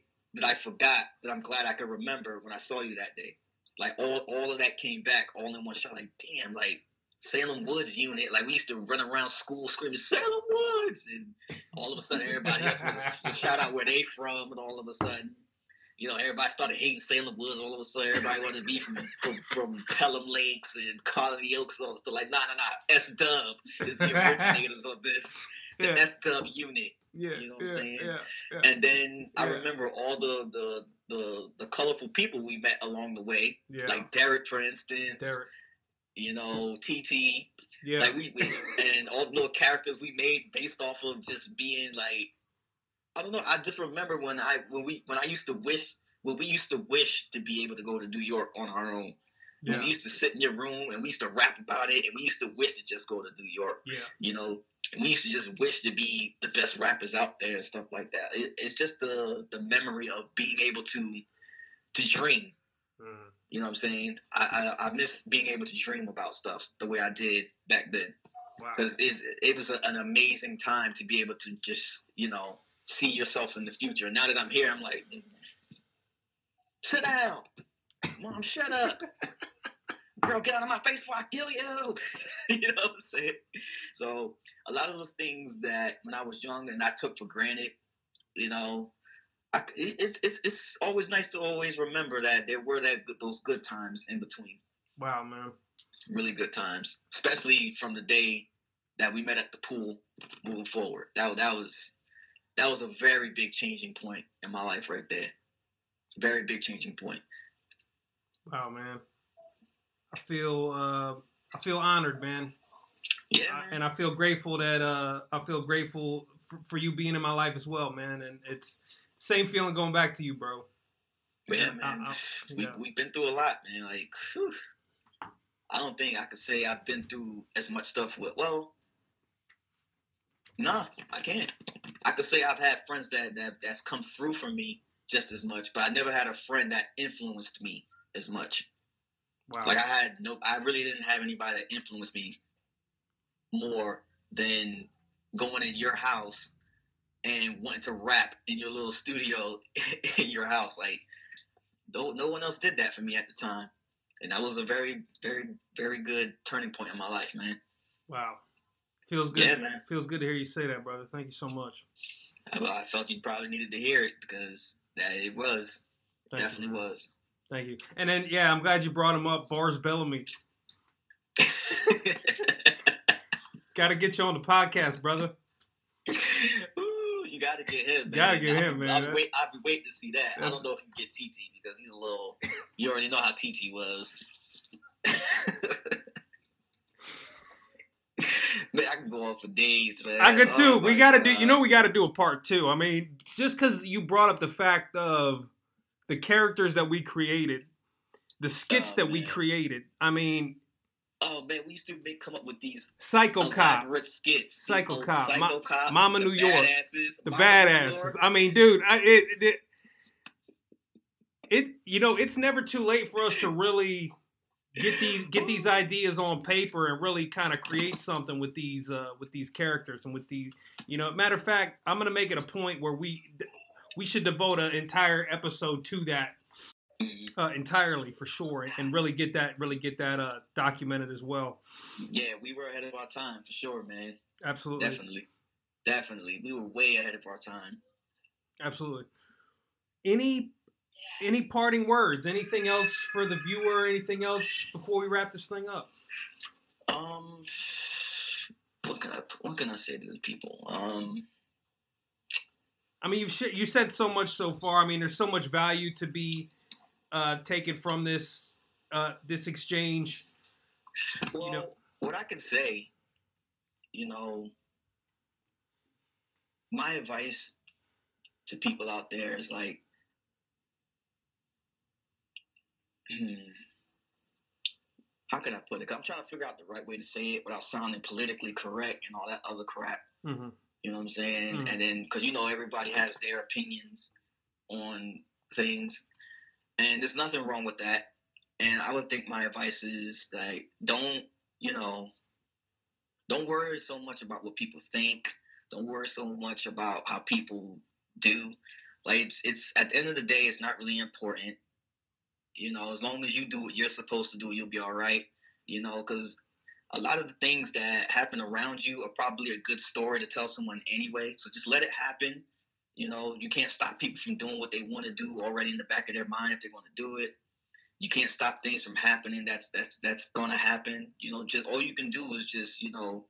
forgot, that I'm glad I could remember when I saw you that day. Like all of that came back all in one shot. Like, damn, like Salem Woods unit. Like, we used to run around school screaming Salem Woods, and all of a sudden everybody else would shout out where they from, and all of a sudden, everybody started hating Salem Woods. All of a sudden, everybody wanted to be from Pelham Lakes and Colony Oaks. So like, nah. S-Dub is the originators of this. The S-Dub unit. Yeah, you know what I'm saying? Yeah. And then I remember all the colorful people we met along the way. Yeah. Like Derek, for instance. TT. Yeah. Like we and all the little characters we made based off of just being like, I don't know. I just remember when we used to wish to be able to go to New York on our own. Yeah. When we used to sit in your room and we used to rap about it, and we used to wish to just go to New York. Yeah. And we used to just wish to be the best rappers out there and stuff like that. It's just the memory of being able to dream. Mm. You know what I'm saying? I miss being able to dream about stuff the way I did back then. Because it was an amazing time to be able to just, see yourself in the future. Now that I'm here, I'm like, sit down. Mom, shut up. Girl, get out of my face before I kill you. You know what I'm saying? So a lot of those things that when I was young and I took for granted, it's always nice to always remember that there were those good times in between. Wow, man. Really good times, especially from the day that we met at the pool moving forward. That was a very big changing point in my life right there. Very big changing point. Wow, man. I feel honored, man. Yeah, man. And I feel grateful for you being in my life as well, man. And it's same feeling going back to you, bro. Yeah, man. We've been through a lot, man. Like, whew. I don't think I could say I've been through as much stuff with. Well, nah, I can't. I could say I've had friends that's come through for me just as much, but I never had a friend that influenced me as much. Wow. Like I really didn't have anybody that influenced me more than going in your house and wanting to rap in your little studio in your house. Like, no one else did that for me at the time. And that was a very, very, very good turning point in my life, man. Wow. Feels good. Yeah, man. Feels good to hear you say that, brother. Thank you so much. Well, I felt you probably needed to hear it because it was. Definitely was. Thank you. And then, yeah, I'm glad you brought him up, Bars Bellamy. Got to get you on the podcast, brother. Ooh, you got to get him, man. Got to get him, man. I'll be waiting to see that. I don't know if you can get TT because he's a little. You already know how TT was. Man, I can go on for days, man. I could too. We got to do. You know, we got to do a part 2. I mean, just because you brought up the fact of the characters that we created, the skits that we created. I mean. Oh man, we used to come up with these Psycho Cop skits. Psycho Cop, Mama New York, the badasses. I mean, dude, it's never too late for us to really get these ideas on paper and really kind of create something with these characters and with the matter of fact, I'm gonna make it a point where we should devote an entire episode to that. Entirely for sure, and really get that documented as well. Yeah, we were ahead of our time for sure, man. Absolutely, definitely, we were way ahead of our time. Absolutely. Any parting words? Anything else for the viewer? Anything else before we wrap this thing up? What can I say to the people? I mean, you said so much so far. I mean, there's so much value to be taken from this exchange. Well, what I can say, my advice to people out there is like, how can I put it? I'm trying to figure out the right way to say it without sounding politically correct and all that other crap. Mm-hmm. You know what I'm saying? Mm-hmm. And then, because everybody has their opinions on things. And there's nothing wrong with that. And I would think my advice is like, don't worry so much about what people think. Don't worry so much about how people do. Like, it's at the end of the day, it's not really important. As long as you do what you're supposed to do, you'll be all right. Because a lot of the things that happen around you are probably a good story to tell someone anyway. So just let it happen. You can't stop people from doing what they want to do already in the back of their mind if they want to do it. You can't stop things from happening. That's going to happen. Just all you can do is just,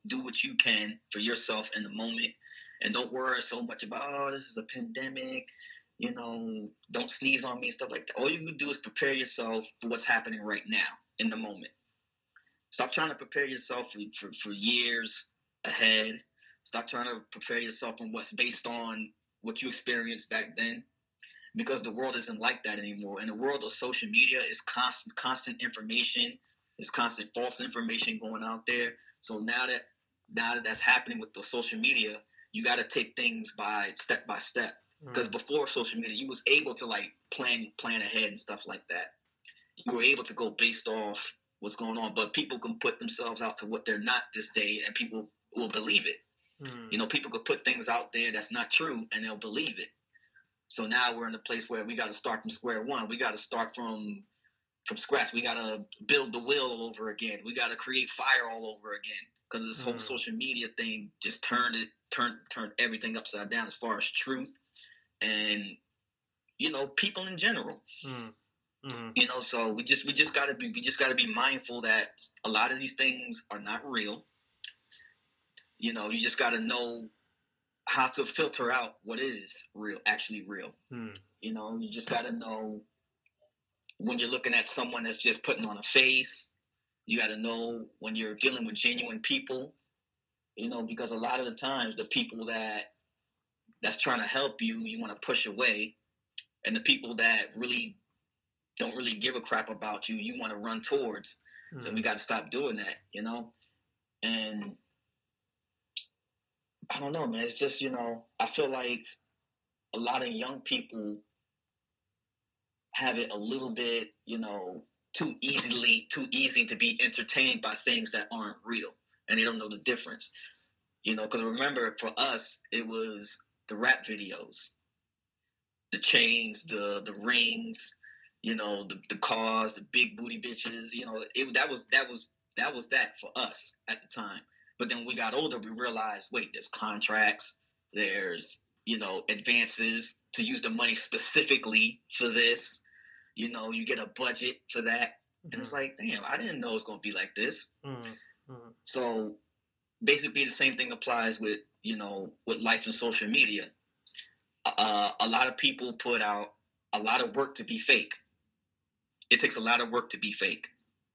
do what you can for yourself in the moment. And don't worry so much about, this is a pandemic. Don't sneeze on me and stuff like that. All you can do is prepare yourself for what's happening right now in the moment. Stop trying to prepare yourself for years ahead. Stop trying to prepare yourself on what's based on what you experienced back then, because the world isn't like that anymore. And the world of social media is constant information. There's constant false information going out there. So now that that's happening with the social media, you got to take things step by step. Because before social media, you was able to like plan ahead and stuff like that. You were able to go based off what's going on, but people can put themselves out to what they're not this day, and people will believe it. People could put things out there that's not true, and they'll believe it. So now we're in a place where we got to start from square one. We got to start from scratch. We got to build the wheel all over again. We got to create fire all over again, because this whole social media thing just turned everything upside down as far as truth and people in general. So we just gotta be mindful that a lot of these things are not real. You know, you just got to know how to filter out what is real, actually real. You know, you just got to know when you're looking at someone that's just putting on a face. You got to know when you're dealing with genuine people, you know, because a lot of the times the people that's trying to help you, you want to push away. And the people that really don't really give a crap about you, you want to run towards. So we got to stop doing that, you know? And I don't know, man. It's just, you know, I feel like a lot of young people have it a little bit, you know, too easy to be entertained by things that aren't real. And they don't know the difference, you know? Because remember, for us, it was the rap videos, the chains, the rings, you know, the cars, the big booty bitches, you know, that was that for us at the time. But then when we got older, we realized, wait, there's contracts, there's, you know, advances to use the money specifically for this. You know, you get a budget for that. And it's like, damn, I didn't know it was going to be like this. So basically the same thing applies with, you know, with life and social media. A lot of people put out a lot of work to be fake. It takes a lot of work to be fake.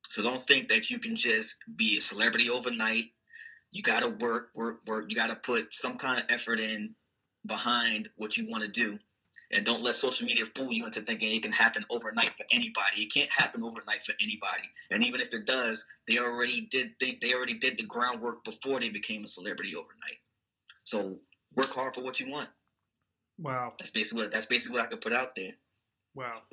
So don't think that you can just be a celebrity overnight. You got to work. You got to put some kind of effort in behind what you want to do. And don't let social media fool you into thinking it can happen overnight for anybody. It can't happen overnight for anybody. And even if it does, they already did the groundwork before they became a celebrity overnight. So work hard for what you want. Wow. That's basically what I could put out there. Wow.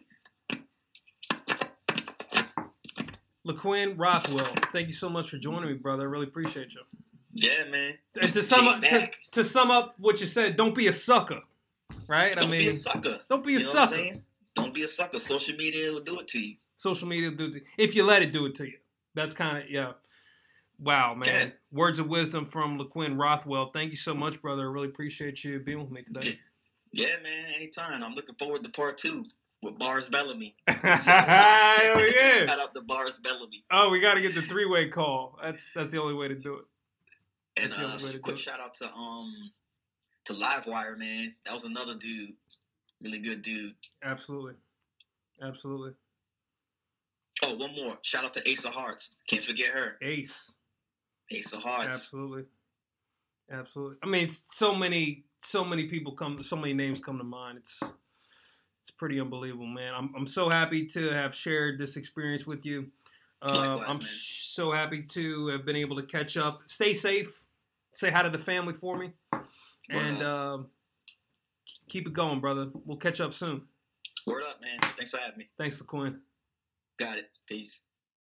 Laquin Rothwell, thank you so much for joining me, brother. I really appreciate you. Yeah, man. And to sum up what you said, don't be a sucker, right? Don't be a sucker. Don't be a sucker. What I'm saying? Don't be a sucker. Social media will do it to you. Social media will do it to you. If you let it do it to you. That's kind of, yeah. Wow, man. Okay. Words of wisdom from Laquin Rothwell. Thank you so much, brother. I really appreciate you being with me today. Yeah, man. Anytime. I'm looking forward to part 2. With Bars Bellamy. Hell yeah. Shout out to Bars Bellamy. Oh, we got to get the 3-way call. That's the only way to do it. And quick shout out to Livewire, man. That was another dude. Really good dude. Absolutely. Absolutely. Oh, one more. Shout out to Ace of Hearts. Can't forget her. Ace of Hearts. Absolutely. Absolutely. I mean, so many people so many names come to mind. It's pretty unbelievable, man. I'm so happy to have shared this experience with you. Likewise, I'm so happy to have been able to catch up. Stay safe. Say hi to the family for me. And keep it going, brother. We'll catch up soon. Word up, man. Thanks for having me. Thanks, Laquin. Got it. Peace.